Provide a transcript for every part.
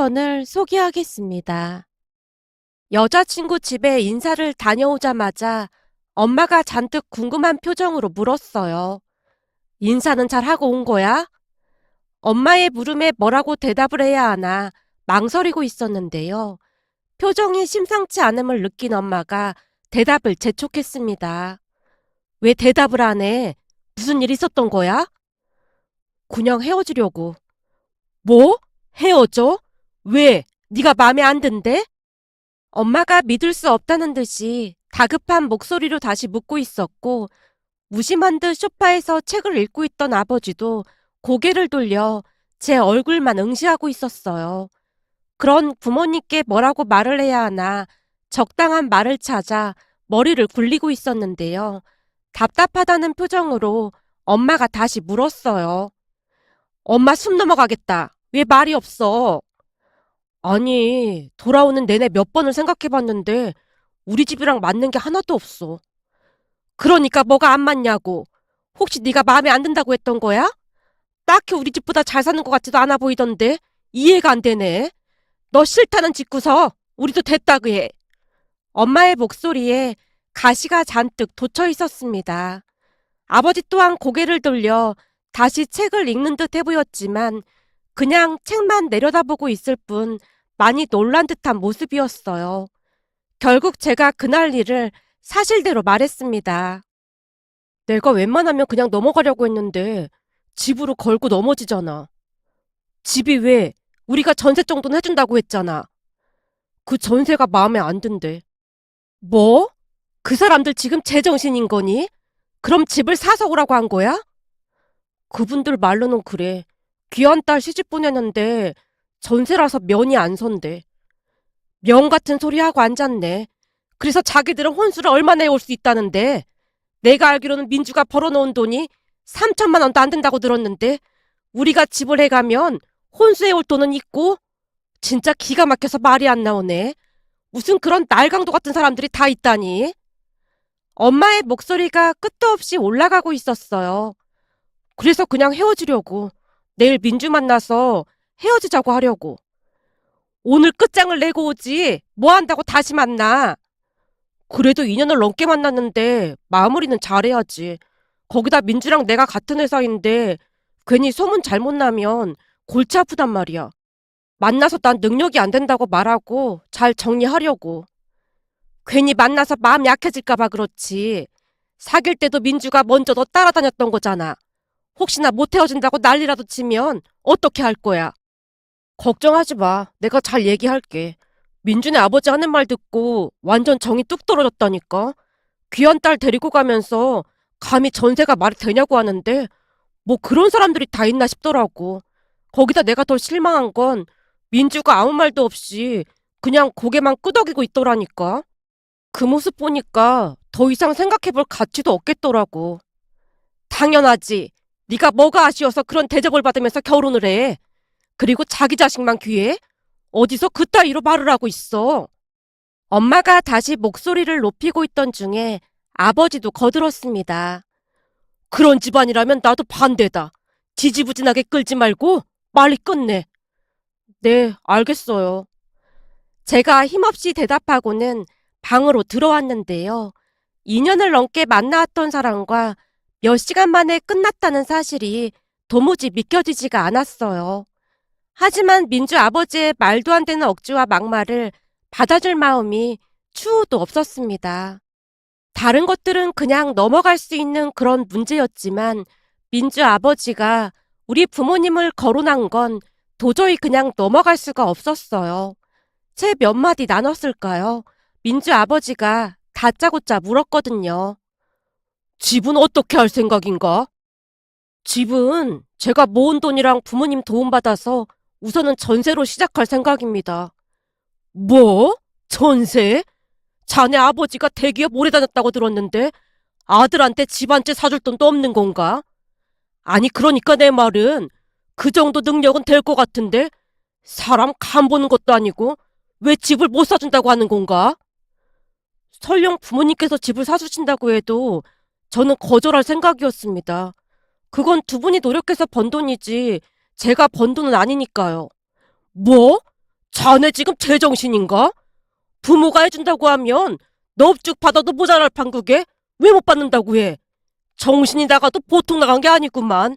사연을 소개하겠습니다. 여자친구 집에 인사를 다녀오자마자 엄마가 잔뜩 궁금한 표정으로 물었어요. 인사는 잘 하고 온 거야? 엄마의 물음에 뭐라고 대답을 해야 하나 망설이고 있었는데요. 표정이 심상치 않음을 느낀 엄마가 대답을 재촉했습니다. 왜 대답을 안 해? 무슨 일 있었던 거야? 그냥 헤어지려고. 뭐? 헤어져? 왜? 네가 마음에 안 든대? 엄마가 믿을 수 없다는 듯이 다급한 목소리로 다시 묻고 있었고, 무심한 듯 소파에서 책을 읽고 있던 아버지도 고개를 돌려 제 얼굴만 응시하고 있었어요. 그런 부모님께 뭐라고 말을 해야 하나 적당한 말을 찾아 머리를 굴리고 있었는데요. 답답하다는 표정으로 엄마가 다시 물었어요. 엄마 숨 넘어가겠다. 왜 말이 없어? 아니, 돌아오는 내내 몇 번을 생각해봤는데 우리 집이랑 맞는 게 하나도 없어. 그러니까 뭐가 안 맞냐고. 혹시 네가 마음에 안 든다고 했던 거야? 딱히 우리 집보다 잘 사는 것 같지도 않아 보이던데 이해가 안 되네. 너 싫다는 짓고서 우리도 됐다고 해. 엄마의 목소리에 가시가 잔뜩 돋쳐 있었습니다. 아버지 또한 고개를 돌려 다시 책을 읽는 듯 해보였지만 그냥 책만 내려다보고 있을 뿐 많이 놀란 듯한 모습이었어요. 결국 제가 그날 일을 사실대로 말했습니다. 내가 웬만하면 그냥 넘어가려고 했는데 집으로 걸고 넘어지잖아. 집이 왜? 우리가 전세 정도는 해준다고 했잖아. 그 전세가 마음에 안 든대. 뭐? 그 사람들 지금 제정신인 거니? 그럼 집을 사서 오라고 한 거야? 그분들 말로는 그래. 귀한 딸 시집 보내는데 전세라서 면이 안 선대. 명 같은 소리 하고 앉았네. 그래서 자기들은 혼수를 얼마나 해올 수 있다는데 내가 알기로는 민주가 벌어놓은 돈이 3천만 원도 안 된다고 들었는데 우리가 집을 해가면 혼수해올 돈은 있고 진짜 기가 막혀서 말이 안 나오네. 무슨 그런 날강도 같은 사람들이 다 있다니. 엄마의 목소리가 끝도 없이 올라가고 있었어요. 그래서 그냥 헤어지려고. 내일 민주 만나서 헤어지자고 하려고. 오늘 끝장을 내고 오지. 뭐 한다고 다시 만나. 그래도 2년을 넘게 만났는데 마무리는 잘해야지. 거기다 민주랑 내가 같은 회사인데 괜히 소문 잘못 나면 골치 아프단 말이야. 만나서 난 능력이 안 된다고 말하고 잘 정리하려고. 괜히 만나서 마음 약해질까 봐 그렇지. 사귈 때도 민주가 먼저 너 따라다녔던 거잖아. 혹시나 못 헤어진다고 난리라도 치면 어떻게 할 거야? 걱정하지 마. 내가 잘 얘기할게. 민준의 아버지 하는 말 듣고 완전 정이 뚝 떨어졌다니까. 귀한 딸 데리고 가면서 감히 전세가 말이 되냐고 하는데 뭐 그런 사람들이 다 있나 싶더라고. 거기다 내가 더 실망한 건 민주가 아무 말도 없이 그냥 고개만 끄덕이고 있더라니까. 그 모습 보니까 더 이상 생각해볼 가치도 없겠더라고. 당연하지. 네가 뭐가 아쉬워서 그런 대접을 받으면서 결혼을 해. 그리고 자기 자식만 귀해? 어디서 그따위로 말을 하고 있어. 엄마가 다시 목소리를 높이고 있던 중에 아버지도 거들었습니다. 그런 집안이라면 나도 반대다. 지지부진하게 끌지 말고 빨리 끝내. 네, 알겠어요. 제가 힘없이 대답하고는 방으로 들어왔는데요. 2년을 넘게 만나왔던 사람과 몇 시간 만에 끝났다는 사실이 도무지 믿겨지지가 않았어요. 하지만 민주 아버지의 말도 안 되는 억지와 막말을 받아줄 마음이 추호도 없었습니다. 다른 것들은 그냥 넘어갈 수 있는 그런 문제였지만 민주 아버지가 우리 부모님을 거론한 건 도저히 그냥 넘어갈 수가 없었어요. 채 몇 마디 나눴을까요? 민주 아버지가 다짜고짜 물었거든요. 집은 어떻게 할 생각인가? 집은 제가 모은 돈이랑 부모님 도움받아서 우선은 전세로 시작할 생각입니다. 뭐? 전세? 자네 아버지가 대기업 오래 다녔다고 들었는데 아들한테 집 한 채 사줄 돈도 없는 건가? 아니 그러니까 내 말은 그 정도 능력은 될 것 같은데 사람 간 보는 것도 아니고 왜 집을 못 사준다고 하는 건가? 설령 부모님께서 집을 사주신다고 해도 저는 거절할 생각이었습니다. 그건 두 분이 노력해서 번 돈이지 제가 번 돈은 아니니까요. 뭐? 자네 지금 제정신인가? 부모가 해준다고 하면 넙죽 받아도 모자랄 판국에 왜 못 받는다고 해? 정신이 나가도 보통 나간 게 아니구만.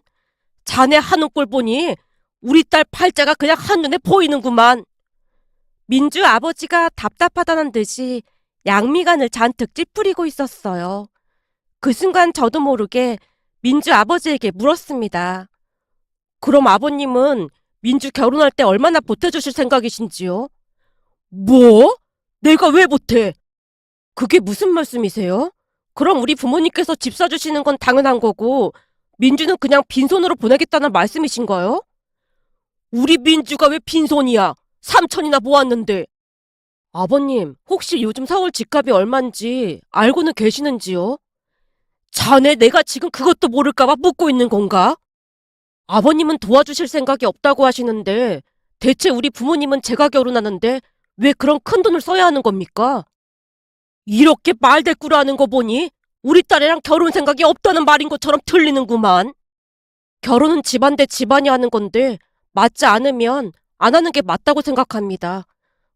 자네 하는 꼴 보니 우리 딸 팔자가 그냥 한눈에 보이는구만. 민주 아버지가 답답하다는 듯이 양미간을 잔뜩 찌푸리고 있었어요. 그 순간 저도 모르게 민주 아버지에게 물었습니다. 그럼 아버님은 민주 결혼할 때 얼마나 보태주실 생각이신지요? 뭐? 내가 왜 보태? 그게 무슨 말씀이세요? 그럼 우리 부모님께서 집 사주시는 건 당연한 거고 민주는 그냥 빈손으로 보내겠다는 말씀이신가요? 우리 민주가 왜 빈손이야? 삼천이나 모았는데. 아버님, 혹시 요즘 서울 집값이 얼만지 알고는 계시는지요? 자네 내가 지금 그것도 모를까봐 묻고 있는 건가? 아버님은 도와주실 생각이 없다고 하시는데 대체 우리 부모님은 제가 결혼하는데 왜 그런 큰 돈을 써야 하는 겁니까? 이렇게 말대꾸를 하는 거 보니 우리 딸이랑 결혼 생각이 없다는 말인 것처럼 들리는구만. 결혼은 집안 대 집안이 하는 건데 맞지 않으면 안 하는 게 맞다고 생각합니다.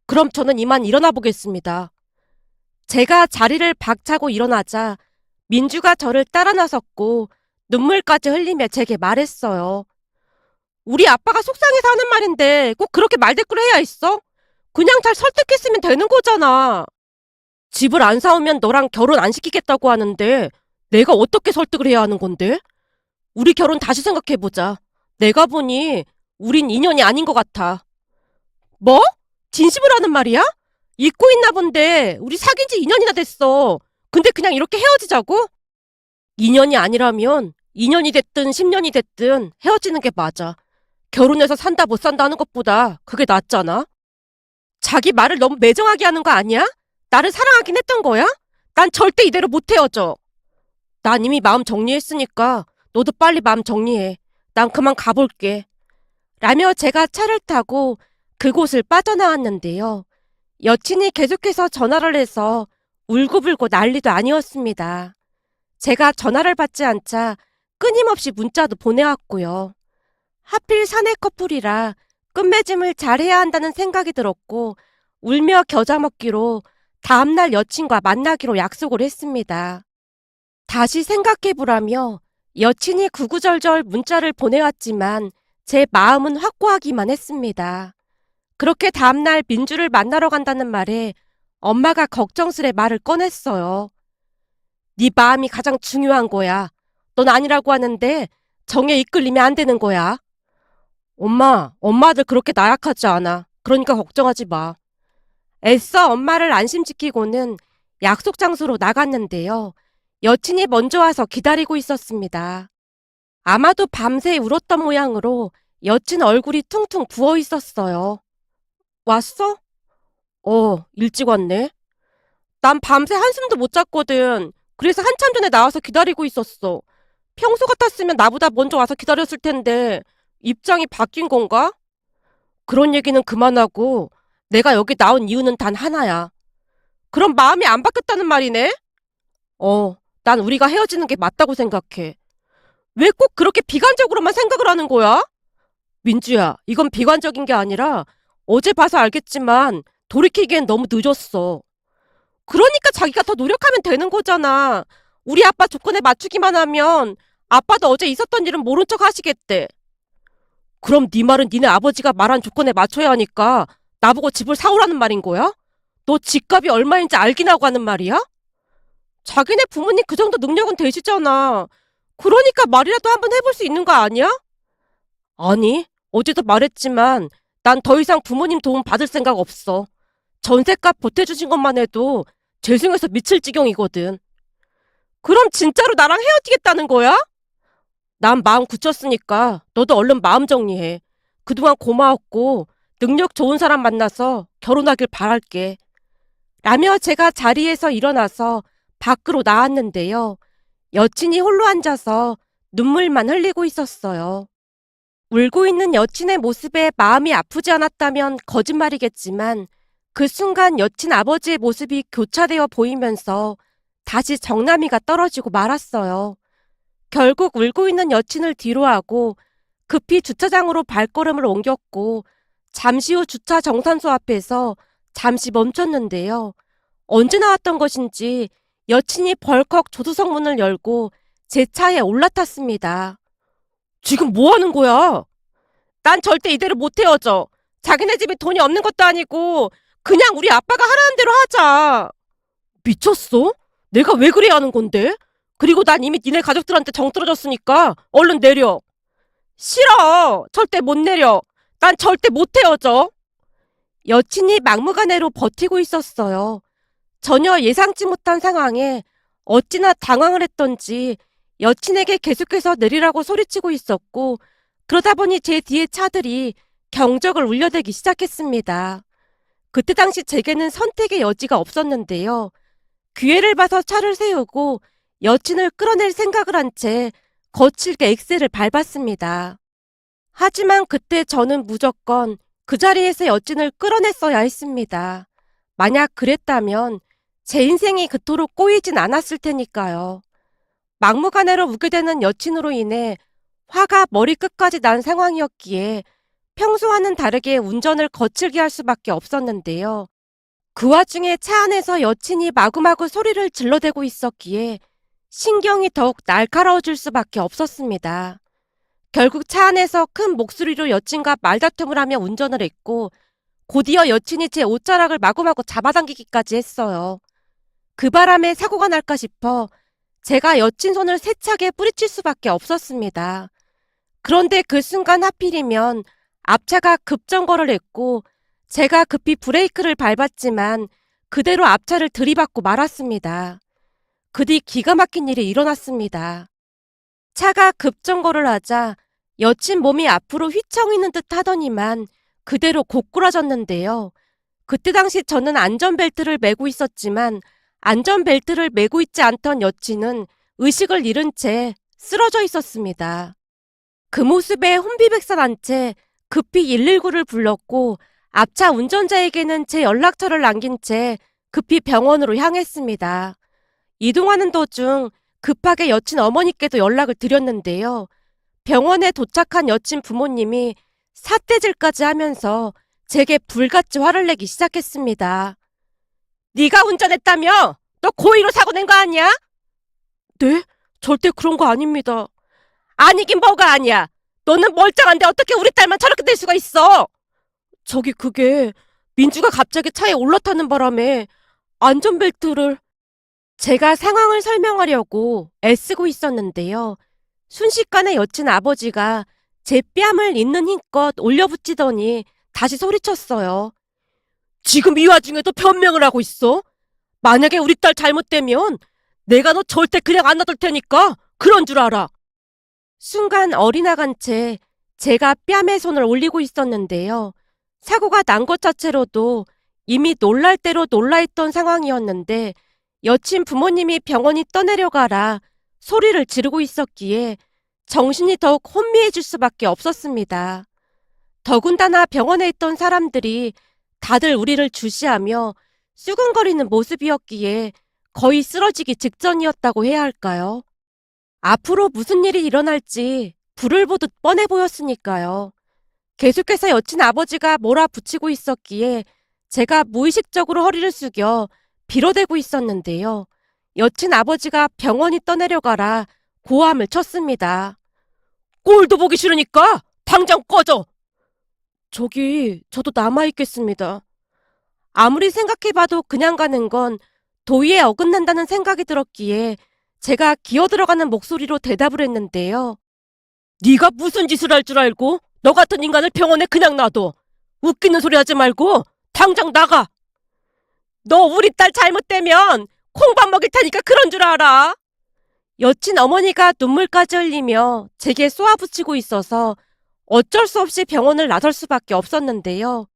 그럼 저는 이만 일어나 보겠습니다. 제가 자리를 박차고 일어나자 민주가 저를 따라 나섰고 눈물까지 흘리며 제게 말했어요. 우리 아빠가 속상해서 하는 말인데 꼭 그렇게 말대꾸를 해야 했어? 그냥 잘 설득했으면 되는 거잖아. 집을 안 사오면 너랑 결혼 안 시키겠다고 하는데 내가 어떻게 설득을 해야 하는 건데? 우리 결혼 다시 생각해보자. 내가 보니 우린 인연이 아닌 것 같아. 뭐? 진심으로 하는 말이야? 잊고 있나 본데 우리 사귄 지 2년이나 됐어. 근데 그냥 이렇게 헤어지자고? 인연이 아니라면 2년이 됐든 10년이 됐든 헤어지는 게 맞아. 결혼해서 산다 못 산다 하는 것보다 그게 낫잖아. 자기 말을 너무 매정하게 하는 거 아니야? 나를 사랑하긴 했던 거야? 난 절대 이대로 못 헤어져. 난 이미 마음 정리했으니까 너도 빨리 마음 정리해. 난 그만 가볼게. 라며 제가 차를 타고 그곳을 빠져나왔는데요. 여친이 계속해서 전화를 해서 울고불고 난리도 아니었습니다. 제가 전화를 받지 않자 끊임없이 문자도 보내왔고요. 하필 사내 커플이라 끝맺음을 잘해야 한다는 생각이 들었고 울며 겨자 먹기로 다음날 여친과 만나기로 약속을 했습니다. 다시 생각해보라며 여친이 구구절절 문자를 보내왔지만 제 마음은 확고하기만 했습니다. 그렇게 다음날 민주를 만나러 간다는 말에 엄마가 걱정스레 말을 꺼냈어요. 네 마음이 가장 중요한 거야. 넌 아니라고 하는데 정에 이끌리면 안 되는 거야. 엄마들 그렇게 나약하지 않아. 그러니까 걱정하지 마. 애써 엄마를 안심시키고는 약속 장소로 나갔는데요. 여친이 먼저 와서 기다리고 있었습니다. 아마도 밤새 울었던 모양으로 여친 얼굴이 퉁퉁 부어 있었어요. 왔어? 일찍 왔네. 난 밤새 한숨도 못 잤거든. 그래서 한참 전에 나와서 기다리고 있었어. 평소 같았으면 나보다 먼저 와서 기다렸을 텐데 입장이 바뀐 건가? 그런 얘기는 그만하고 내가 여기 나온 이유는 단 하나야. 그럼 마음이 안 바뀌었다는 말이네? 난 우리가 헤어지는 게 맞다고 생각해. 왜 꼭 그렇게 비관적으로만 생각을 하는 거야? 민주야, 이건 비관적인 게 아니라 어제 봐서 알겠지만 돌이키기엔 너무 늦었어. 그러니까 자기가 더 노력하면 되는 거잖아. 우리 아빠 조건에 맞추기만 하면 아빠도 어제 있었던 일은 모른 척 하시겠대. 그럼 네 말은 니네 아버지가 말한 조건에 맞춰야 하니까 나보고 집을 사오라는 말인 거야? 너 집값이 얼마인지 알긴 하고 하는 말이야? 자기네 부모님 그 정도 능력은 되시잖아. 그러니까 말이라도 한번 해볼 수 있는 거 아니야? 아니, 어제도 말했지만 난 더 이상 부모님 도움 받을 생각 없어. 전셋값 보태주신 것만 해도 죄송해서 미칠 지경이거든. 그럼 진짜로 나랑 헤어지겠다는 거야? 난 마음 굳혔으니까 너도 얼른 마음 정리해. 그동안 고마웠고 능력 좋은 사람 만나서 결혼하길 바랄게. 라며 제가 자리에서 일어나서 밖으로 나왔는데요. 여친이 홀로 앉아서 눈물만 흘리고 있었어요. 울고 있는 여친의 모습에 마음이 아프지 않았다면 거짓말이겠지만 그 순간 여친 아버지의 모습이 교차되어 보이면서 다시 정남이가 떨어지고 말았어요. 결국 울고 있는 여친을 뒤로하고 급히 주차장으로 발걸음을 옮겼고 잠시 후 주차 정산소 앞에서 잠시 멈췄는데요. 언제 나왔던 것인지 여친이 벌컥 조수석 문을 열고 제 차에 올라탔습니다. 지금 뭐 하는 거야? 난 절대 이대로 못 헤어져. 자기네 집에 돈이 없는 것도 아니고 그냥 우리 아빠가 하라는 대로 하자. 미쳤어? 내가 왜 그래야 하는 건데? 그리고 난 이미 니네 가족들한테 정 떨어졌으니까 얼른 내려. 싫어. 절대 못 내려. 난 절대 못 헤어져. 여친이 막무가내로 버티고 있었어요. 전혀 예상치 못한 상황에 어찌나 당황을 했던지 여친에게 계속해서 내리라고 소리치고 있었고, 그러다 보니 제 뒤에 차들이 경적을 울려대기 시작했습니다. 그때 당시 제게는 선택의 여지가 없었는데요. 기회를 봐서 차를 세우고 여친을 끌어낼 생각을 한 채 거칠게 엑셀을 밟았습니다. 하지만 그때 저는 무조건 그 자리에서 여친을 끌어냈어야 했습니다. 만약 그랬다면 제 인생이 그토록 꼬이진 않았을 테니까요. 막무가내로 웃게 되는 여친으로 인해 화가 머리끝까지 난 상황이었기에 평소와는 다르게 운전을 거칠게 할 수밖에 없었는데요. 그 와중에 차 안에서 여친이 마구마구 소리를 질러대고 있었기에 신경이 더욱 날카로워질 수밖에 없었습니다. 결국 차 안에서 큰 목소리로 여친과 말다툼을 하며 운전을 했고, 곧이어 여친이 제 옷자락을 마구마구 잡아당기기까지 했어요. 그 바람에 사고가 날까 싶어 제가 여친 손을 세차게 뿌리칠 수밖에 없었습니다. 그런데 그 순간 하필이면 앞차가 급정거를 했고 제가 급히 브레이크를 밟았지만 그대로 앞차를 들이받고 말았습니다. 그 뒤 기가 막힌 일이 일어났습니다. 차가 급정거를 하자 여친 몸이 앞으로 휘청이는 듯 하더니만 그대로 고꾸라졌는데요. 그때 당시 저는 안전벨트를 매고 있었지만 안전벨트를 매고 있지 않던 여친은 의식을 잃은 채 쓰러져 있었습니다. 그 모습에 혼비백산한 채 급히 119를 불렀고 앞차 운전자에게는 제 연락처를 남긴 채 급히 병원으로 향했습니다. 이동하는 도중 급하게 여친 어머니께도 연락을 드렸는데요. 병원에 도착한 여친 부모님이 삿대질까지 하면서 제게 불같이 화를 내기 시작했습니다. 네가 운전했다며? 너 고의로 사고 낸 거 아니야? 네? 절대 그런 거 아닙니다. 아니긴 뭐가 아니야. 너는 멀쩡한데 어떻게 우리 딸만 저렇게 될 수가 있어? 저기 그게 민주가 갑자기 차에 올라타는 바람에 안전벨트를... 제가 상황을 설명하려고 애쓰고 있었는데요. 순식간에 여친 아버지가 제 뺨을 있는 힘껏 올려붙이더니 다시 소리쳤어요. 지금 이 와중에도 변명을 하고 있어? 만약에 우리 딸 잘못되면 내가 너 절대 그냥 안 놔둘 테니까 그런 줄 알아. 순간 어리나간 채 제가 뺨에 손을 올리고 있었는데요. 사고가 난 것 자체로도 이미 놀랄 대로 놀라있던 상황이었는데 여친 부모님이 병원이 떠내려가라 소리를 지르고 있었기에 정신이 더욱 혼미해질 수밖에 없었습니다. 더군다나 병원에 있던 사람들이 다들 우리를 주시하며 수근거리는 모습이었기에 거의 쓰러지기 직전이었다고 해야 할까요? 앞으로 무슨 일이 일어날지 불을 보듯 뻔해 보였으니까요. 계속해서 여친 아버지가 몰아붙이고 있었기에 제가 무의식적으로 허리를 숙여 빌어대고 있었는데요. 여친 아버지가 병원이 떠내려가라 고함을 쳤습니다. 꼴도 보기 싫으니까 당장 꺼져! 저도 남아있겠습니다. 아무리 생각해봐도 그냥 가는 건 도의에 어긋난다는 생각이 들었기에 제가 기어들어가는 목소리로 대답을 했는데요. 네가 무슨 짓을 할 줄 알고 너 같은 인간을 병원에 그냥 놔둬. 웃기는 소리 하지 말고 당장 나가. 너 우리 딸 잘못되면 콩밥 먹일 테니까 그런 줄 알아. 여친 어머니가 눈물까지 흘리며 제게 쏘아붙이고 있어서 어쩔 수 없이 병원을 나설 수밖에 없었는데요.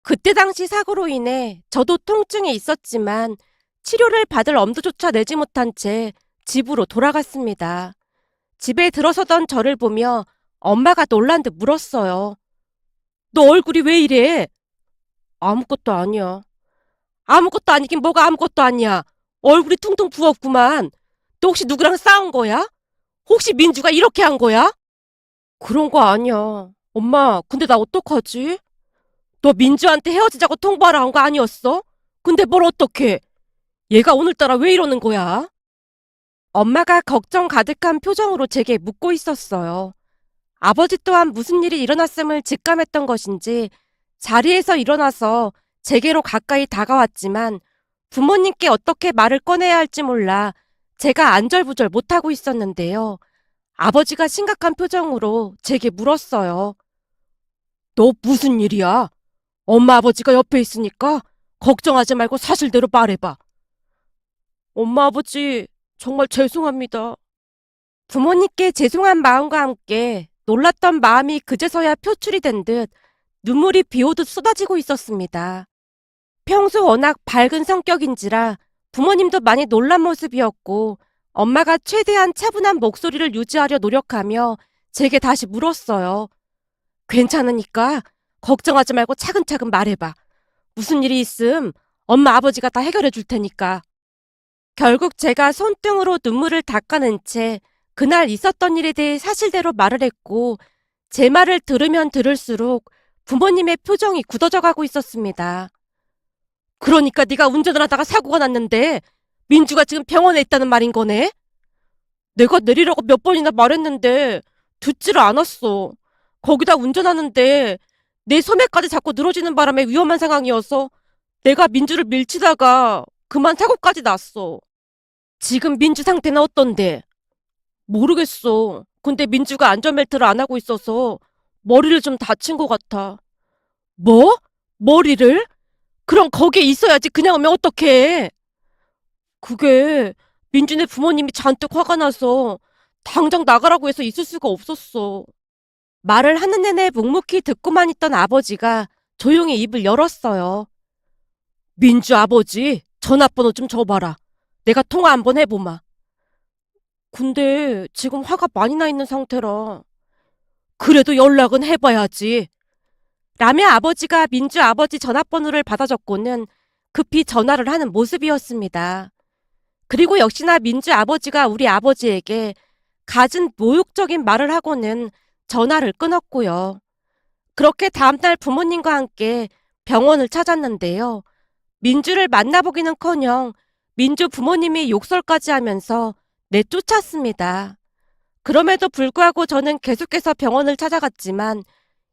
그때 당시 사고로 인해 저도 통증이 있었지만 치료를 받을 엄두조차 내지 못한 채 집으로 돌아갔습니다. 집에 들어서던 저를 보며 엄마가 놀란 듯 물었어요. 너 얼굴이 왜 이래? 아무것도 아니야. 아무것도 아니긴 뭐가 아무것도 아니야. 얼굴이 퉁퉁 부었구만. 너 혹시 누구랑 싸운 거야? 혹시 민주가 이렇게 한 거야? 그런 거 아니야. 엄마, 근데 나 어떡하지? 너 민주한테 헤어지자고 통보하러 한 거 아니었어? 근데 뭘 어떡해? 얘가 오늘따라 왜 이러는 거야? 엄마가 걱정 가득한 표정으로 제게 묻고 있었어요. 아버지 또한 무슨 일이 일어났음을 직감했던 것인지 자리에서 일어나서 제게로 가까이 다가왔지만 부모님께 어떻게 말을 꺼내야 할지 몰라 제가 안절부절 못하고 있었는데요. 아버지가 심각한 표정으로 제게 물었어요. 너 무슨 일이야? 엄마 아버지가 옆에 있으니까 걱정하지 말고 사실대로 말해봐. 엄마 아버지 정말 죄송합니다. 부모님께 죄송한 마음과 함께 놀랐던 마음이 그제서야 표출이 된 듯 눈물이 비 오듯 쏟아지고 있었습니다. 평소 워낙 밝은 성격인지라 부모님도 많이 놀란 모습이었고 엄마가 최대한 차분한 목소리를 유지하려 노력하며 제게 다시 물었어요. 괜찮으니까 걱정하지 말고 차근차근 말해봐. 무슨 일이 있음 엄마 아버지가 다 해결해 줄 테니까. 결국 제가 손등으로 눈물을 닦아낸 채 그날 있었던 일에 대해 사실대로 말을 했고 제 말을 들으면 들을수록 부모님의 표정이 굳어져 가고 있었습니다. 그러니까 네가 운전을 하다가 사고가 났는데 민주가 지금 병원에 있다는 말인 거네? 내가 내리라고 몇 번이나 말했는데 듣지를 않았어. 거기다 운전하는데 내 소매까지 자꾸 늘어지는 바람에 위험한 상황이어서 내가 민주를 밀치다가 그만 사고까지 났어. 지금 민주 상태는 어떤데? 모르겠어. 근데 민주가 안전벨트를 안 하고 있어서 머리를 좀 다친 것 같아. 뭐? 머리를? 그럼 거기에 있어야지 그냥 오면 어떡해? 그게 민준의 부모님이 잔뜩 화가 나서 당장 나가라고 해서 있을 수가 없었어. 말을 하는 내내 묵묵히 듣고만 있던 아버지가 조용히 입을 열었어요. 민주 아버지, 전화번호 좀 줘봐라. 내가 통화 한번 해보마. 근데 지금 화가 많이 나 있는 상태라. 그래도 연락은 해봐야지. 라며 아버지가 민주 아버지 전화번호를 받아 적고는 급히 전화를 하는 모습이었습니다. 그리고 역시나 민주 아버지가 우리 아버지에게 갖은 모욕적인 말을 하고는 전화를 끊었고요. 그렇게 다음날 부모님과 함께 병원을 찾았는데요. 민주를 만나보기는커녕 민주 부모님이 욕설까지 하면서 내쫓았습니다. 그럼에도 불구하고 저는 계속해서 병원을 찾아갔지만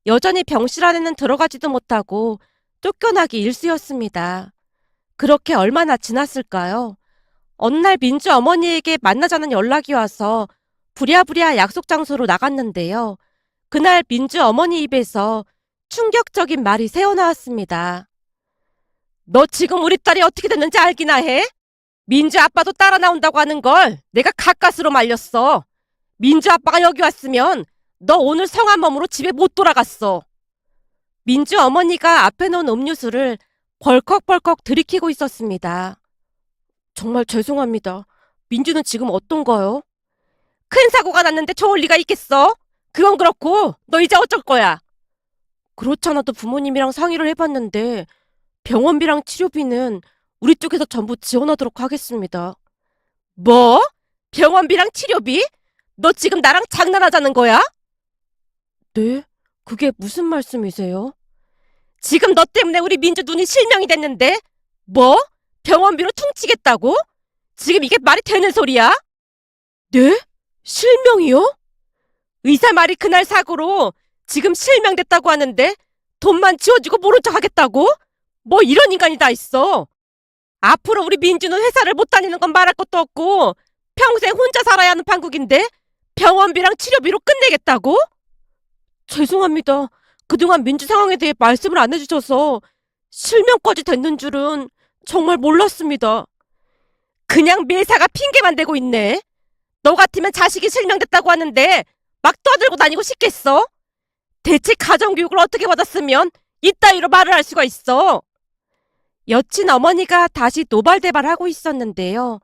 여전히 병실 안에는 들어가지도 못하고 쫓겨나기 일쑤였습니다. 그렇게 얼마나 지났을까요? 어느 날 민주 어머니에게 만나자는 연락이 와서 부랴부랴 약속 장소로 나갔는데요. 그날 민주 어머니 입에서 충격적인 말이 새어나왔습니다. 너 지금 우리 딸이 어떻게 됐는지 알기나 해? 민주 아빠도 따라 나온다고 하는 걸 내가 가까스로 말렸어. 민주 아빠가 여기 왔으면 너 오늘 성한 몸으로 집에 못 돌아갔어. 민주 어머니가 앞에 놓은 음료수를 벌컥벌컥 들이키고 있었습니다. 정말 죄송합니다. 민주는 지금 어떤가요? 큰 사고가 났는데 좋을 리가 있겠어? 그건 그렇고 너 이제 어쩔 거야? 그렇잖아도 부모님이랑 상의를 해봤는데 병원비랑 치료비는 우리 쪽에서 전부 지원하도록 하겠습니다. 뭐? 병원비랑 치료비? 너 지금 나랑 장난하자는 거야? 네? 그게 무슨 말씀이세요? 지금 너 때문에 우리 민주 눈이 실명이 됐는데 뭐? 병원비로 퉁치겠다고? 지금 이게 말이 되는 소리야? 네? 실명이요? 의사 말이 그날 사고로 지금 실명됐다고 하는데 돈만 지워주고 모른 척 하겠다고? 뭐 이런 인간이 다 있어. 앞으로 우리 민주는 회사를 못 다니는 건 말할 것도 없고 평생 혼자 살아야 하는 판국인데 병원비랑 치료비로 끝내겠다고? 죄송합니다. 그동안 민주 상황에 대해 말씀을 안 해주셔서 실명까지 됐는 줄은 정말 몰랐습니다. 그냥 매사가 핑계만 대고 있네. 너 같으면 자식이 실명됐다고 하는데 막 떠들고 다니고 싶겠어? 대체 가정교육을 어떻게 받았으면 이따위로 말을 할 수가 있어? 여친 어머니가 다시 노발대발하고 있었는데요.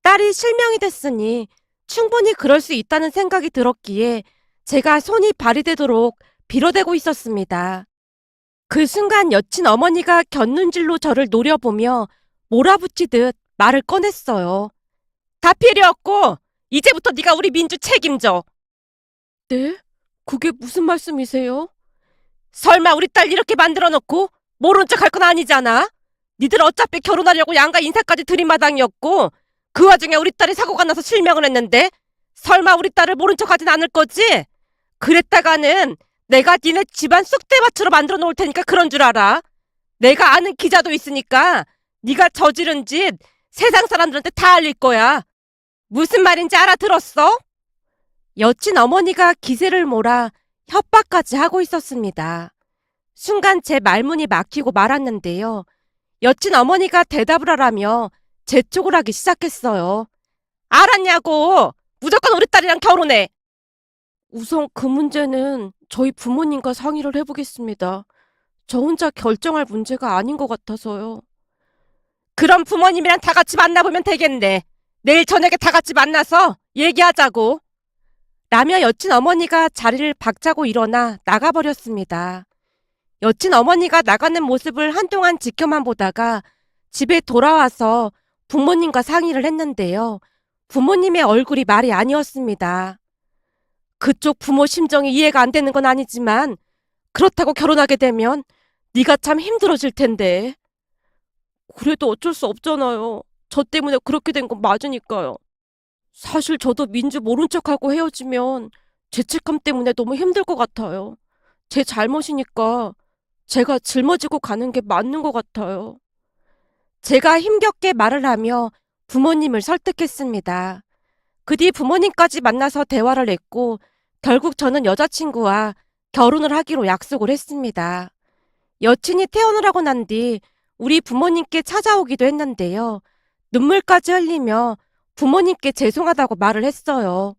딸이 실명이 됐으니 충분히 그럴 수 있다는 생각이 들었기에 제가 손이 발휘되도록 빌어대고 있었습니다. 그 순간 여친 어머니가 곁눈질로 저를 노려보며 몰아붙이듯 말을 꺼냈어요. 다 필요 없고 이제부터 네가 우리 민주 책임져. 네? 그게 무슨 말씀이세요? 설마 우리 딸 이렇게 만들어 놓고 모른 척 할 건 아니잖아? 니들 어차피 결혼하려고 양가 인사까지 들이마당이었고 그 와중에 우리 딸이 사고가 나서 실명을 했는데 설마 우리 딸을 모른 척 하진 않을 거지? 그랬다가는 내가 니네 집안 쑥대밭으로 만들어 놓을 테니까 그런 줄 알아. 내가 아는 기자도 있으니까 네가 저지른 짓 세상 사람들한테 다 알릴 거야. 무슨 말인지 알아들었어? 여친 어머니가 기세를 몰아 협박까지 하고 있었습니다. 순간 제 말문이 막히고 말았는데요. 여친 어머니가 대답을 하라며 재촉을 하기 시작했어요. 알았냐고! 무조건 우리 딸이랑 결혼해! 우선 그 문제는 저희 부모님과 상의를 해보겠습니다. 저 혼자 결정할 문제가 아닌 것 같아서요. 그럼 부모님이랑 다 같이 만나보면 되겠네. 내일 저녁에 다 같이 만나서 얘기하자고. 라며 여친 어머니가 자리를 박차고 일어나 나가버렸습니다. 여친 어머니가 나가는 모습을 한동안 지켜만 보다가 집에 돌아와서 부모님과 상의를 했는데요. 부모님의 얼굴이 말이 아니었습니다. 그쪽 부모 심정이 이해가 안 되는 건 아니지만 그렇다고 결혼하게 되면 네가 참 힘들어질 텐데. 그래도 어쩔 수 없잖아요. 저 때문에 그렇게 된 건 맞으니까요. 사실 저도 민주 모른 척하고 헤어지면 죄책감 때문에 너무 힘들 것 같아요. 제 잘못이니까 제가 짊어지고 가는 게 맞는 것 같아요. 제가 힘겹게 말을 하며 부모님을 설득했습니다. 그 뒤 부모님까지 만나서 대화를 했고 결국 저는 여자친구와 결혼을 하기로 약속을 했습니다. 여친이 퇴원을 하고 난 뒤 우리 부모님께 찾아오기도 했는데요. 눈물까지 흘리며 부모님께 죄송하다고 말을 했어요.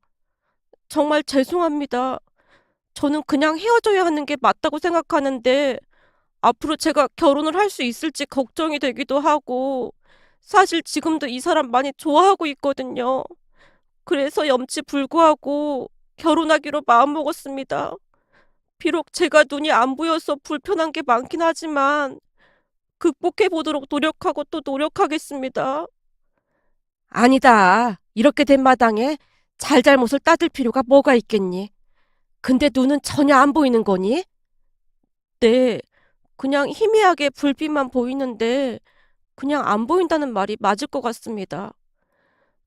정말 죄송합니다. 저는 그냥 헤어져야 하는 게 맞다고 생각하는데 앞으로 제가 결혼을 할 수 있을지 걱정이 되기도 하고 사실 지금도 이 사람 많이 좋아하고 있거든요. 그래서 염치불구하고 결혼하기로 마음먹었습니다. 비록 제가 눈이 안 보여서 불편한 게 많긴 하지만 극복해 보도록 노력하고 또 노력하겠습니다. 아니다. 이렇게 된 마당에 잘잘못을 따질 필요가 뭐가 있겠니? 근데 눈은 전혀 안 보이는 거니? 네, 그냥 희미하게 불빛만 보이는데 그냥 안 보인다는 말이 맞을 것 같습니다.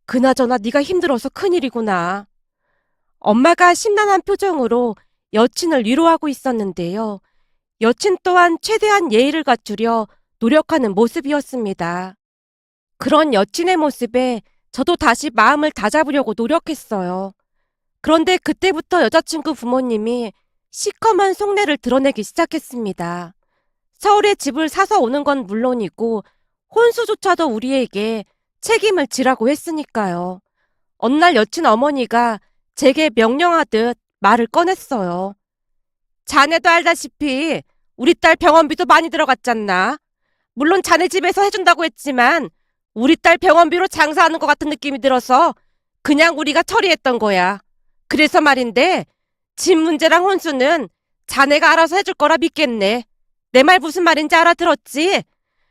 그나저나 네가 힘들어서 큰일이구나. 엄마가 심란한 표정으로 여친을 위로하고 있었는데요. 여친 또한 최대한 예의를 갖추려 노력하는 모습이었습니다. 그런 여친의 모습에 저도 다시 마음을 다잡으려고 노력했어요. 그런데 그때부터 여자친구 부모님이 시커먼 속내를 드러내기 시작했습니다. 서울에 집을 사서 오는 건 물론이고 혼수조차도 우리에게 책임을 지라고 했으니까요. 어느 날 여친 어머니가 제게 명령하듯 말을 꺼냈어요. 자네도 알다시피 우리 딸 병원비도 많이 들어갔잖나. 물론 자네 집에서 해준다고 했지만 우리 딸 병원비로 장사하는 것 같은 느낌이 들어서 그냥 우리가 처리했던 거야. 그래서 말인데 집 문제랑 혼수는 자네가 알아서 해줄 거라 믿겠네. 내 말 무슨 말인지 알아들었지?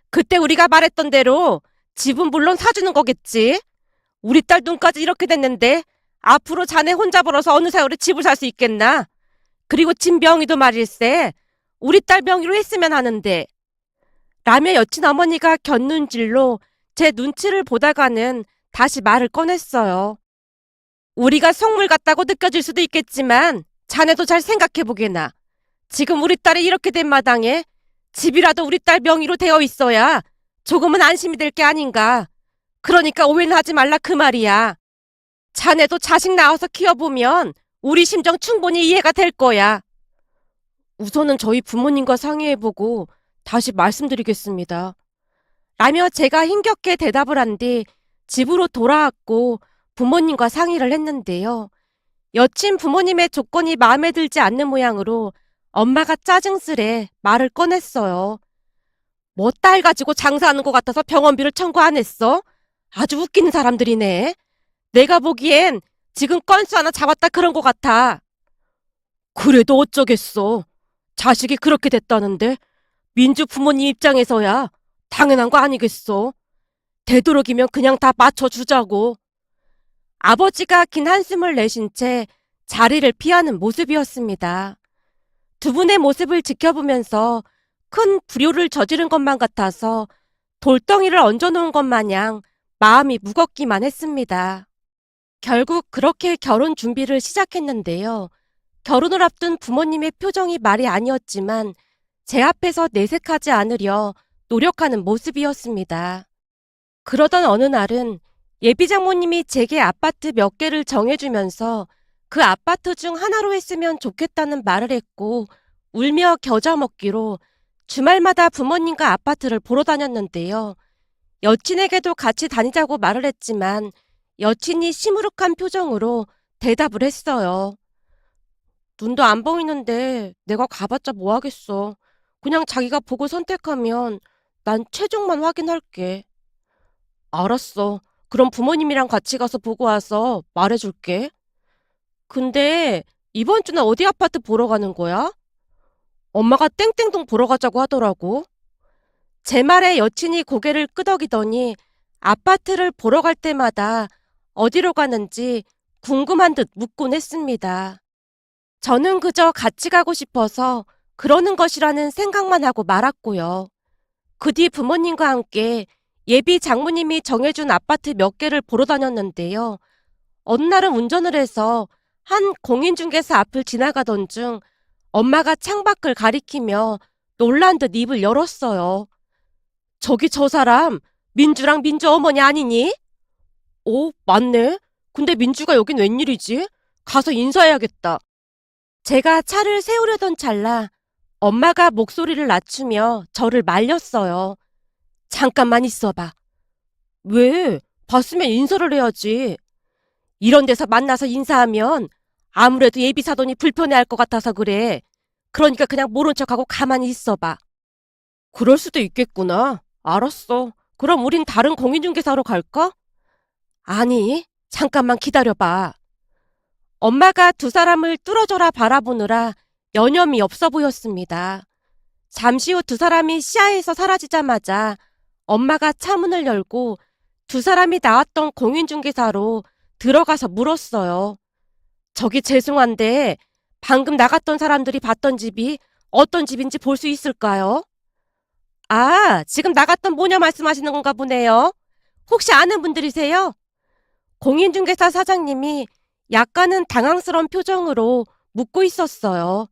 그때 우리가 말했던 대로 집은 물론 사주는 거겠지. 우리 딸 눈까지 이렇게 됐는데 앞으로 자네 혼자 벌어서 어느 세월에 집을 살 수 있겠나? 그리고 집 명의도 말일세. 우리 딸 명의로 했으면 하는데. 라며 여친 어머니가 곁눈질로 제 눈치를 보다가는 다시 말을 꺼냈어요. 우리가 속물 같다고 느껴질 수도 있겠지만 자네도 잘 생각해보게나. 지금 우리 딸이 이렇게 된 마당에 집이라도 우리 딸 명의로 되어 있어야 조금은 안심이 될 게 아닌가. 그러니까 오해는 하지 말라 그 말이야. 자네도 자식 낳아서 키워보면 우리 심정 충분히 이해가 될 거야. 우선은 저희 부모님과 상의해보고 다시 말씀드리겠습니다. 라며 제가 힘겹게 대답을 한 뒤 집으로 돌아왔고 부모님과 상의를 했는데요. 여친 부모님의 조건이 마음에 들지 않는 모양으로 엄마가 짜증스레 말을 꺼냈어요. 뭐 딸 가지고 장사하는 것 같아서 병원비를 청구 안 했어? 아주 웃기는 사람들이네. 내가 보기엔 지금 건수 하나 잡았다 그런 것 같아. 그래도 어쩌겠어. 자식이 그렇게 됐다는데 민주 부모님 입장에서야 당연한 거 아니겠어. 되도록이면 그냥 다 맞춰주자고. 아버지가 긴 한숨을 내쉰 채 자리를 피하는 모습이었습니다. 두 분의 모습을 지켜보면서 큰 불효를 저지른 것만 같아서 돌덩이를 얹어놓은 것 마냥 마음이 무겁기만 했습니다. 결국 그렇게 결혼 준비를 시작했는데요. 결혼을 앞둔 부모님의 표정이 말이 아니었지만 제 앞에서 내색하지 않으려 노력하는 모습이었습니다. 그러던 어느 날은 예비 장모님이 제게 아파트 몇 개를 정해주면서 그 아파트 중 하나로 했으면 좋겠다는 말을 했고 울며 겨자 먹기로 주말마다 부모님과 아파트를 보러 다녔는데요. 여친에게도 같이 다니자고 말을 했지만 여친이 시무룩한 표정으로 대답을 했어요. 눈도 안 보이는데 내가 가봤자 뭐 하겠어. 그냥 자기가 보고 선택하면 난 최종만 확인할게. 알았어. 그럼 부모님이랑 같이 가서 보고 와서 말해줄게. 근데 이번 주는 어디 아파트 보러 가는 거야? 엄마가 땡땡동 보러 가자고 하더라고. 제 말에 여친이 고개를 끄덕이더니 아파트를 보러 갈 때마다 어디로 가는지 궁금한 듯 묻곤 했습니다. 저는 그저 같이 가고 싶어서 그러는 것이라는 생각만 하고 말았고요. 그 뒤 부모님과 함께 예비 장모님이 정해준 아파트 몇 개를 보러 다녔는데요. 어느 날은 운전을 해서 한 공인중개사 앞을 지나가던 중 엄마가 창밖을 가리키며 놀란 듯 입을 열었어요. 저기 저 사람 민주랑 민주 어머니 아니니? 오, 맞네. 근데 민주가 여긴 웬일이지? 가서 인사해야겠다. 제가 차를 세우려던 찰나 엄마가 목소리를 낮추며 저를 말렸어요. 잠깐만 있어봐. 왜? 봤으면 인사를 해야지. 이런 데서 만나서 인사하면 아무래도 예비사돈이 불편해할 것 같아서 그래. 그러니까 그냥 모른 척하고 가만히 있어봐. 그럴 수도 있겠구나. 알았어. 그럼 우린 다른 공인중개사로 갈까? 아니, 잠깐만 기다려봐. 엄마가 두 사람을 뚫어져라 바라보느라 여념이 없어 보였습니다. 잠시 후 두 사람이 시야에서 사라지자마자 엄마가 차 문을 열고 두 사람이 나왔던 공인중개사로 들어가서 물었어요. 저기 죄송한데 방금 나갔던 사람들이 봤던 집이 어떤 집인지 볼 수 있을까요? 아, 지금 나갔던 모녀 말씀하시는 건가 보네요. 혹시 아는 분들이세요? 공인중개사 사장님이 약간은 당황스러운 표정으로 묻고 있었어요.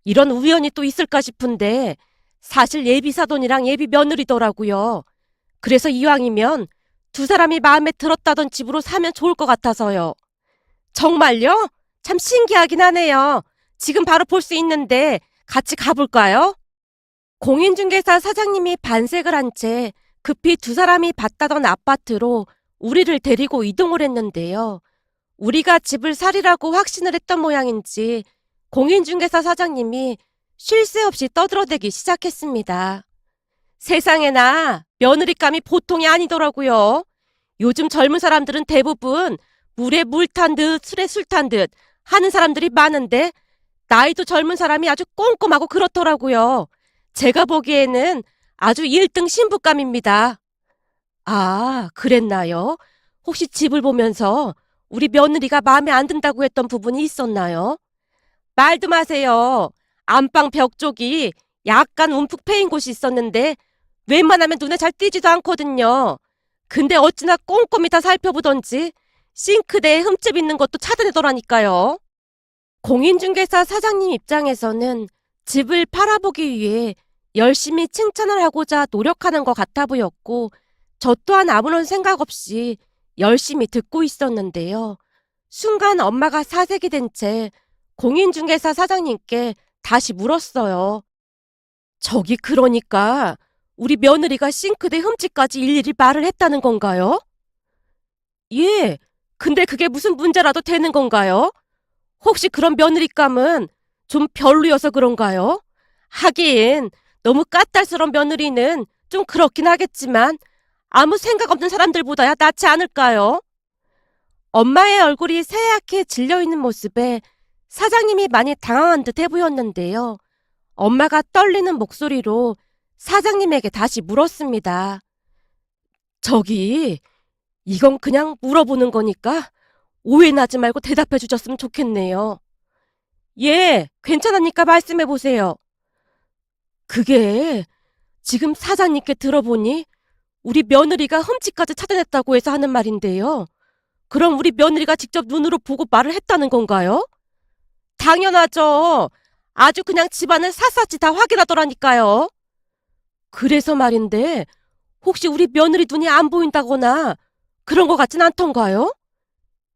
이런 우연이 또 있을까 싶은데 사실 예비 사돈이랑 예비 며느리더라고요. 그래서 이왕이면 두 사람이 마음에 들었다던 집으로 사면 좋을 것 같아서요. 정말요? 참 신기하긴 하네요. 지금 바로 볼 수 있는데 같이 가볼까요? 공인중개사 사장님이 반색을 한 채 급히 두 사람이 봤다던 아파트로 우리를 데리고 이동을 했는데요. 우리가 집을 사리라고 확신을 했던 모양인지 공인중개사 사장님이 쉴 새 없이 떠들어대기 시작했습니다. 세상에나 며느리감이 보통이 아니더라고요. 요즘 젊은 사람들은 대부분 물에 물 탄 듯 술에 술 탄 듯 하는 사람들이 많은데 나이도 젊은 사람이 아주 꼼꼼하고 그렇더라고요. 제가 보기에는 아주 1등 신부감입니다. 아, 그랬나요? 혹시 집을 보면서 우리 며느리가 마음에 안 든다고 했던 부분이 있었나요? 말도 마세요. 안방 벽 쪽이 약간 움푹 패인 곳이 있었는데 웬만하면 눈에 잘 띄지도 않거든요. 근데 어찌나 꼼꼼히 다 살펴보던지 싱크대에 흠집 있는 것도 찾아내더라니까요. 공인중개사 사장님 입장에서는 집을 팔아보기 위해 열심히 칭찬을 하고자 노력하는 것 같아 보였고 저 또한 아무런 생각 없이 열심히 듣고 있었는데요. 순간 엄마가 사색이 된 채 공인중개사 사장님께 다시 물었어요. 저기 그러니까 우리 며느리가 싱크대 흠집까지 일일이 말을 했다는 건가요? 예, 근데 그게 무슨 문제라도 되는 건가요? 혹시 그런 며느리감은 좀 별로여서 그런가요? 하긴 너무 까탈스러운 며느리는 좀 그렇긴 하겠지만 아무 생각 없는 사람들보다야 낫지 않을까요? 엄마의 얼굴이 새하얗게 질려있는 모습에 사장님이 많이 당황한 듯 해보였는데요. 엄마가 떨리는 목소리로 사장님에게 다시 물었습니다. 저기, 이건 그냥 물어보는 거니까 오해나지 말고 대답해 주셨으면 좋겠네요. 예, 괜찮으니까 말씀해보세요. 그게 지금 사장님께 들어보니 우리 며느리가 흠집까지 찾아냈다고 해서 하는 말인데요. 그럼 우리 며느리가 직접 눈으로 보고 말을 했다는 건가요? 당연하죠. 아주 그냥 집안을 샅샅이 다 확인하더라니까요. 그래서 말인데 혹시 우리 며느리 눈이 안 보인다거나 그런 것 같진 않던가요?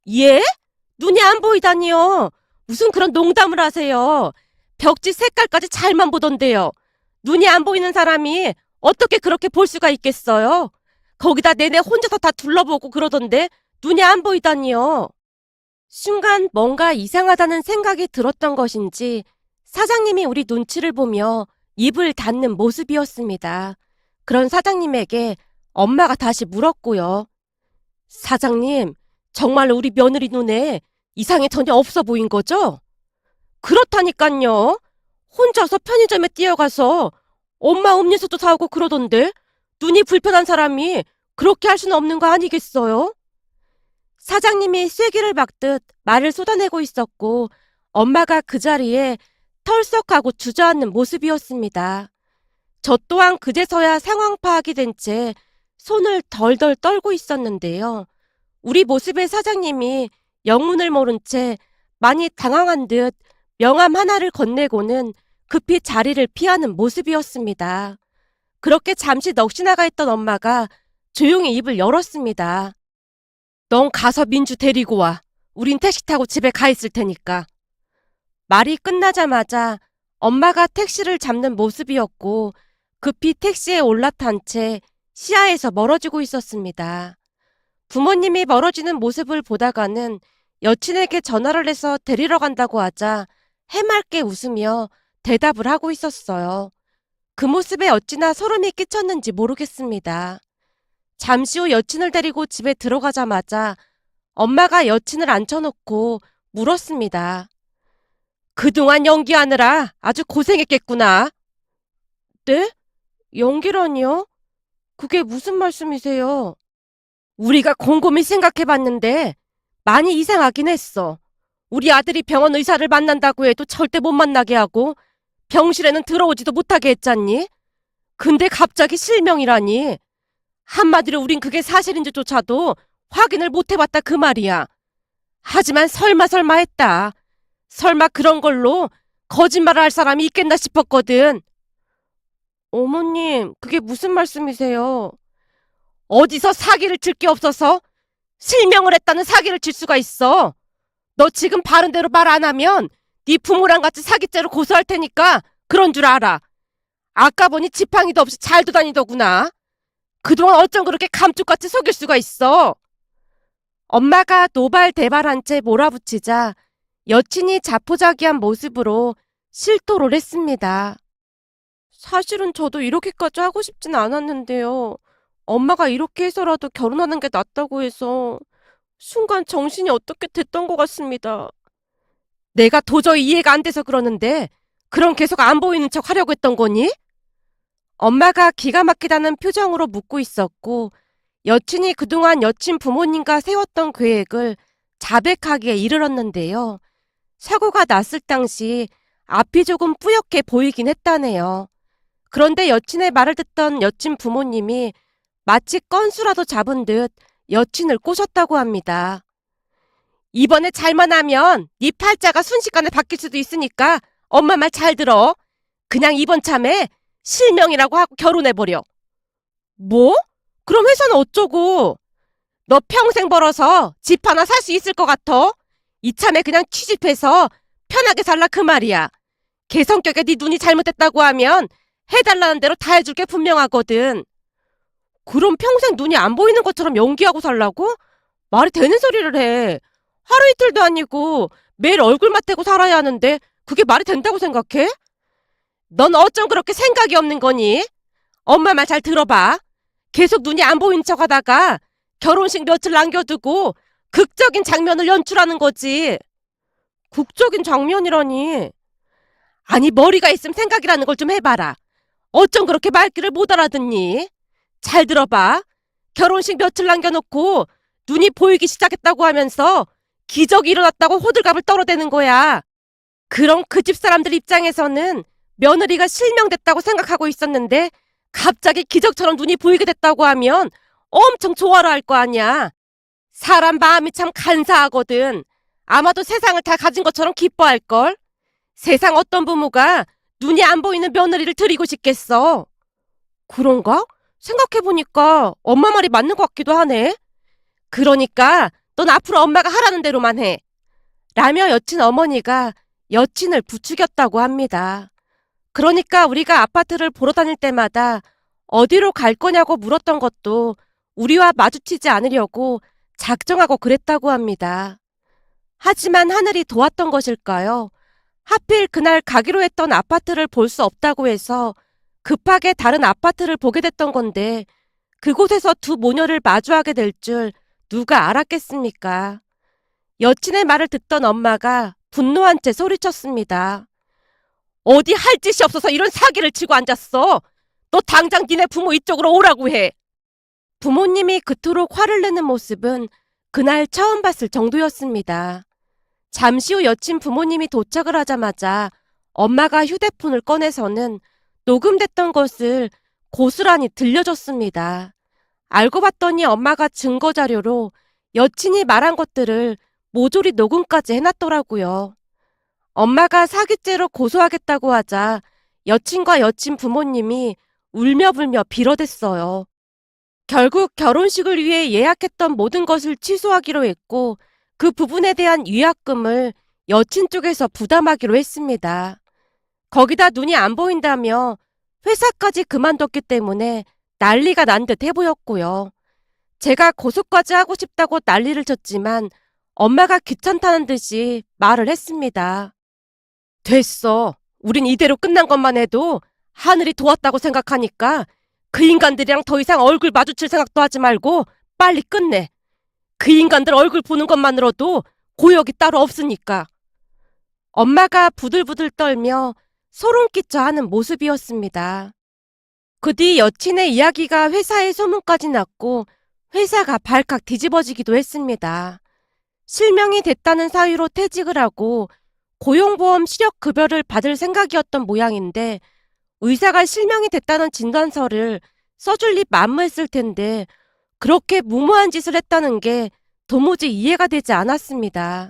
예? 눈이 안 보이다니요. 무슨 그런 농담을 하세요. 벽지 색깔까지 잘만 보던데요. 눈이 안 보이는 사람이 어떻게 그렇게 볼 수가 있겠어요? 거기다 내내 혼자서 다 둘러보고 그러던데 눈이 안 보이다니요. 순간 뭔가 이상하다는 생각이 들었던 것인지 사장님이 우리 눈치를 보며 입을 닫는 모습이었습니다. 그런 사장님에게 엄마가 다시 물었고요. 사장님, 정말로 우리 며느리 눈에 이상이 전혀 없어 보인 거죠? 그렇다니깐요. 혼자서 편의점에 뛰어가서 엄마 음료수도 사오고 그러던데 눈이 불편한 사람이 그렇게 할 수는 없는 거 아니겠어요? 사장님이 쐐기를 박듯 말을 쏟아내고 있었고 엄마가 그 자리에 털썩하고 주저앉는 모습이었습니다. 저 또한 그제서야 상황 파악이 된 채 손을 덜덜 떨고 있었는데요. 우리 모습의 사장님이 영문을 모른 채 많이 당황한 듯 명함 하나를 건네고는 급히 자리를 피하는 모습이었습니다. 그렇게 잠시 넋이나가 있던 엄마가 조용히 입을 열었습니다. 넌 가서 민주 데리고 와. 우린 택시 타고 집에 가 있을 테니까. 말이 끝나자마자 엄마가 택시를 잡는 모습이었고 급히 택시에 올라탄 채 시야에서 멀어지고 있었습니다. 부모님이 멀어지는 모습을 보다가는 여친에게 전화를 해서 데리러 간다고 하자 해맑게 웃으며 대답을 하고 있었어요. 그 모습에 어찌나 소름이 끼쳤는지 모르겠습니다. 잠시 후 여친을 데리고 집에 들어가자마자 엄마가 여친을 앉혀놓고 물었습니다. 그동안 연기하느라 아주 고생했겠구나. 네? 연기라니요? 그게 무슨 말씀이세요? 우리가 곰곰이 생각해봤는데 많이 이상하긴 했어. 우리 아들이 병원 의사를 만난다고 해도 절대 못 만나게 하고 병실에는 들어오지도 못하게 했잖니? 근데 갑자기 실명이라니. 한마디로 우린 그게 사실인지조차도 확인을 못 해봤다 그 말이야. 하지만 설마 했다. 설마 그런 걸로 거짓말을 할 사람이 있겠나 싶었거든. 어머님, 그게 무슨 말씀이세요? 어디서 사기를 칠 게 없어서 실명을 했다는 사기를 칠 수가 있어. 너 지금 바른 대로 말 안 하면 네 부모랑 같이 사기죄로 고소할 테니까 그런 줄 알아. 아까 보니 지팡이도 없이 잘 도다니더구나. 그동안 어쩜 그렇게 감쪽같이 속일 수가 있어. 엄마가 노발대발한 채 몰아붙이자 여친이 자포자기한 모습으로 실토를 했습니다. 사실은 저도 이렇게까지 하고 싶진 않았는데요. 엄마가 이렇게 해서라도 결혼하는 게 낫다고 해서 순간 정신이 어떻게 됐던 것 같습니다. 내가 도저히 이해가 안 돼서 그러는데 그럼 계속 안 보이는 척 하려고 했던 거니? 엄마가 기가 막히다는 표정으로 묻고 있었고 여친이 그동안 여친 부모님과 세웠던 계획을 자백하기에 이르렀는데요. 사고가 났을 당시 앞이 조금 뿌옇게 보이긴 했다네요. 그런데 여친의 말을 듣던 여친 부모님이 마치 건수라도 잡은 듯 여친을 꼬셨다고 합니다. 이번에 잘만 하면 네 팔자가 순식간에 바뀔 수도 있으니까 엄마 말 잘 들어. 그냥 이번 참에 실명이라고 하고 결혼해버려. 뭐? 그럼 회사는 어쩌고? 너 평생 벌어서 집 하나 살 수 있을 것 같아? 이참에 그냥 취직해서 편하게 살라 그 말이야. 걔 성격에 네 눈이 잘못됐다고 하면 해달라는 대로 다 해줄 게 분명하거든. 그럼 평생 눈이 안 보이는 것처럼 연기하고 살라고? 말이 되는 소리를 해. 하루 이틀도 아니고 매일 얼굴 맞대고 살아야 하는데 그게 말이 된다고 생각해? 넌 어쩜 그렇게 생각이 없는 거니? 엄마 말 잘 들어봐. 계속 눈이 안 보이는 척 하다가 결혼식 며칠 남겨두고 극적인 장면을 연출하는 거지. 극적인 장면이라니. 아니 머리가 있으면 생각이라는 걸 좀 해봐라. 어쩜 그렇게 말귀를 못 알아듣니? 잘 들어봐. 결혼식 며칠 남겨놓고 눈이 보이기 시작했다고 하면서 기적이 일어났다고 호들갑을 떨어대는 거야. 그런 그 집 사람들 입장에서는 며느리가 실명됐다고 생각하고 있었는데 갑자기 기적처럼 눈이 보이게 됐다고 하면 엄청 좋아라 할 거 아니야. 사람 마음이 참 간사하거든. 아마도 세상을 다 가진 것처럼 기뻐할걸. 세상 어떤 부모가 눈이 안 보이는 며느리를 드리고 싶겠어. 그런가? 생각해보니까 엄마 말이 맞는 것 같기도 하네. 그러니까 넌 앞으로 엄마가 하라는 대로만 해. 라며 여친 어머니가 여친을 부추겼다고 합니다. 그러니까 우리가 아파트를 보러 다닐 때마다 어디로 갈 거냐고 물었던 것도 우리와 마주치지 않으려고 작정하고 그랬다고 합니다. 하지만 하늘이 도왔던 것일까요? 하필 그날 가기로 했던 아파트를 볼 수 없다고 해서 급하게 다른 아파트를 보게 됐던 건데 그곳에서 두 모녀를 마주하게 될 줄 누가 알았겠습니까? 여친의 말을 듣던 엄마가 분노한 채 소리쳤습니다. 어디 할 짓이 없어서 이런 사기를 치고 앉았어. 너 당장 니네 부모 이쪽으로 오라고 해. 부모님이 그토록 화를 내는 모습은 그날 처음 봤을 정도였습니다. 잠시 후 여친 부모님이 도착을 하자마자 엄마가 휴대폰을 꺼내서는 녹음됐던 것을 고스란히 들려줬습니다. 알고 봤더니 엄마가 증거자료로 여친이 말한 것들을 모조리 녹음까지 해놨더라고요. 엄마가 사기죄로 고소하겠다고 하자 여친과 여친 부모님이 울며불며 빌어댔어요. 결국 결혼식을 위해 예약했던 모든 것을 취소하기로 했고 그 부분에 대한 위약금을 여친 쪽에서 부담하기로 했습니다. 거기다 눈이 안 보인다며 회사까지 그만뒀기 때문에 난리가 난 듯 해보였고요. 제가 고소까지 하고 싶다고 난리를 쳤지만 엄마가 귀찮다는 듯이 말을 했습니다. 됐어. 우린 이대로 끝난 것만 해도 하늘이 도왔다고 생각하니까 그 인간들이랑 더 이상 얼굴 마주칠 생각도 하지 말고 빨리 끝내. 그 인간들 얼굴 보는 것만으로도 고역이 따로 없으니까. 엄마가 부들부들 떨며 소름 끼쳐 하는 모습이었습니다. 그 뒤 여친의 이야기가 회사에 소문까지 났고 회사가 발칵 뒤집어지기도 했습니다. 실명이 됐다는 사유로 퇴직을 하고 고용보험 시력급여를 받을 생각이었던 모양인데 의사가 실명이 됐다는 진단서를 써줄 리 만무했을 텐데 그렇게 무모한 짓을 했다는 게 도무지 이해가 되지 않았습니다.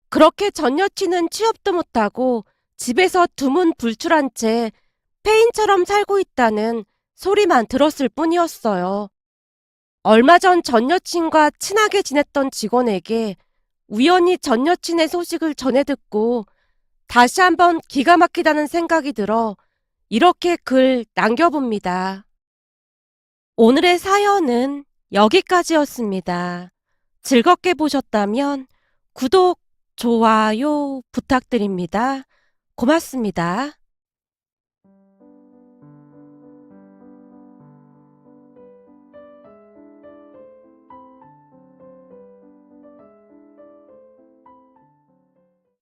그렇게 전 여친은 취업도 못하고 집에서 두문불출한 채 폐인처럼 살고 있다는 소리만 들었을 뿐이었어요. 얼마 전 전 여친과 친하게 지냈던 직원에게 우연히 전 여친의 소식을 전해 듣고 다시 한번 기가 막히다는 생각이 들어 이렇게 글 남겨봅니다. 오늘의 사연은 여기까지였습니다. 즐겁게 보셨다면 구독, 좋아요 부탁드립니다. 고맙습니다.